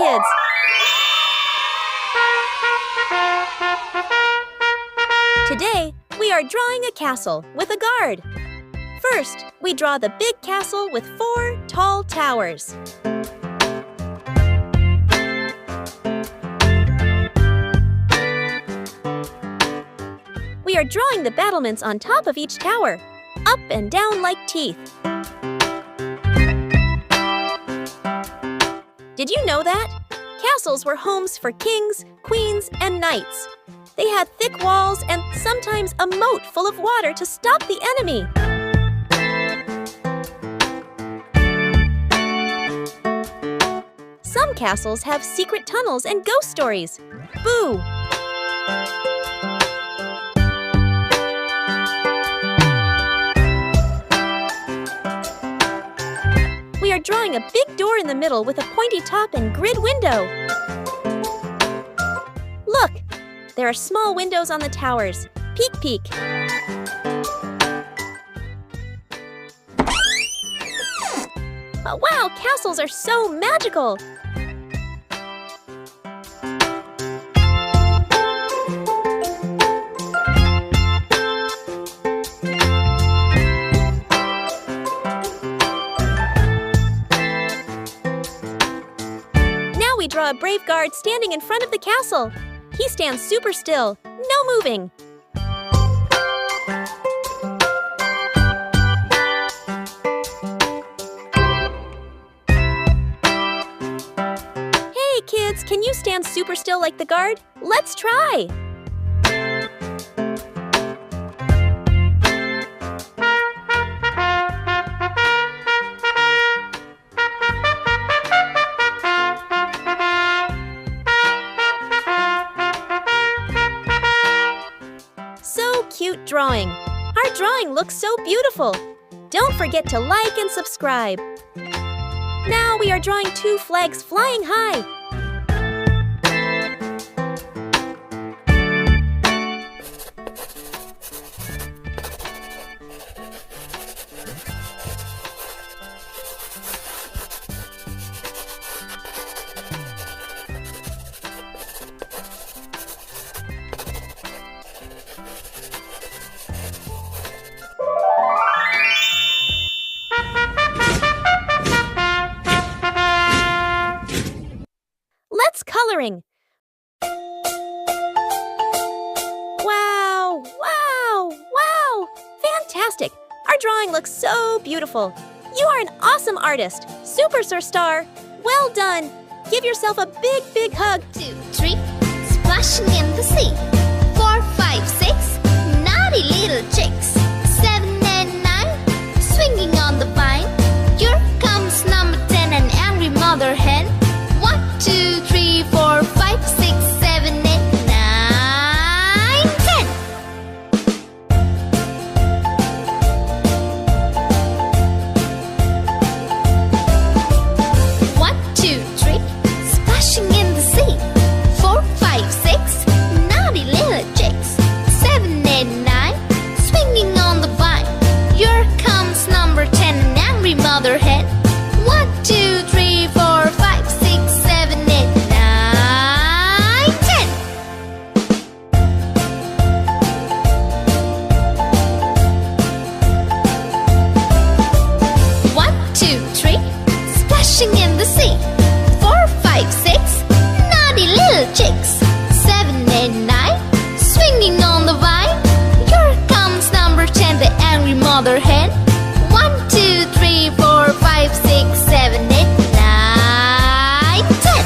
kids! Today, we are drawing a castle with a guard. First, we draw the big castle with 4 tall towers. We are drawing the battlements on top of each tower, up and down like teeth. Did you know that? Castles were homes for kings, queens, and knights. They had thick walls and sometimes a moat full of water to stop the enemy. Some castles have secret tunnels and ghost stories. Boo! We are drawing a big door in the middle with a pointy top and grid window. Look! There are small windows on the towers. Peek, peek. Oh, wow, castles are so magical! Now we draw a brave guard standing in front of the castle. He stands super still, no moving. Hey kids, can you stand super still like the guard? Let's try! Cute drawing. Our drawing looks so beautiful. Don't forget to like and subscribe. Now we are drawing 2 flags flying high. Coloring. Wow, wow, wow! Fantastic! Our drawing looks so beautiful. You are an awesome artist. Super Star. Well done. Give yourself a big, big hug. 2, 3, splashing in the sea. 4, 5, 6, naughty little chicks. 7 and 9, swinging on the vine. Here comes number 10, an angry mother hen. 1, 2, 3, 4, 5, 6, 7, 8, 9, 10. 1, 2, 3, splashing in the sea. 4, 5, 6, naughty little chicks. 7, 8, 9, swinging on the vine. Here comes number 10, an angry mother hen. 1, 2, 3, 4, 5, 6, 7, 8, 9, 10. 1, 2, 3, splashing in the sea. 4, 5, 6, naughty little chicks. 7, 8, 9, swinging on the vine. Here comes number 10, the angry mother hen. 1, 2, 3, 4, 5, 6, 7, 8, 9, 10.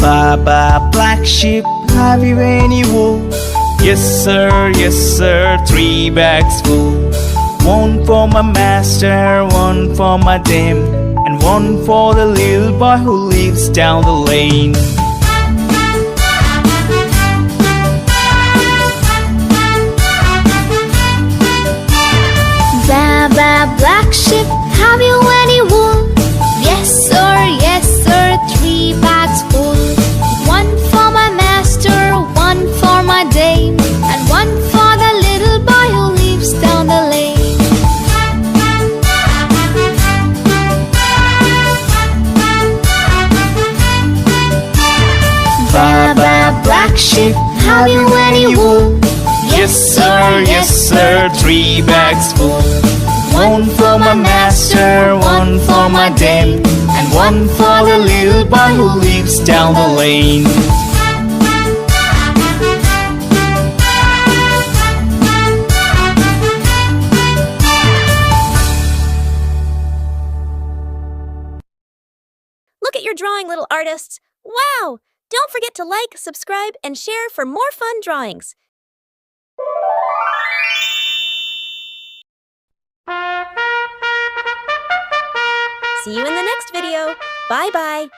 'Baba, black sheep, have you any wool?' 'Yes sir, 3 bags full. One for my master, one for my dame, and one for the little boy who lives down the lane.'" Have you any wool? Yes sir, 3 bags full. One for my master, one for my dame, and one for the little boy who lives down the lane. Baba black sheep, Have you any wool? yes sir, 3 bags full. One for my master, one for my dame, and one for the little boy who lives down the lane. Look at your drawing, little artists. Wow! Don't forget to like, subscribe, and share for more fun drawings. See you in the next video. Bye-bye.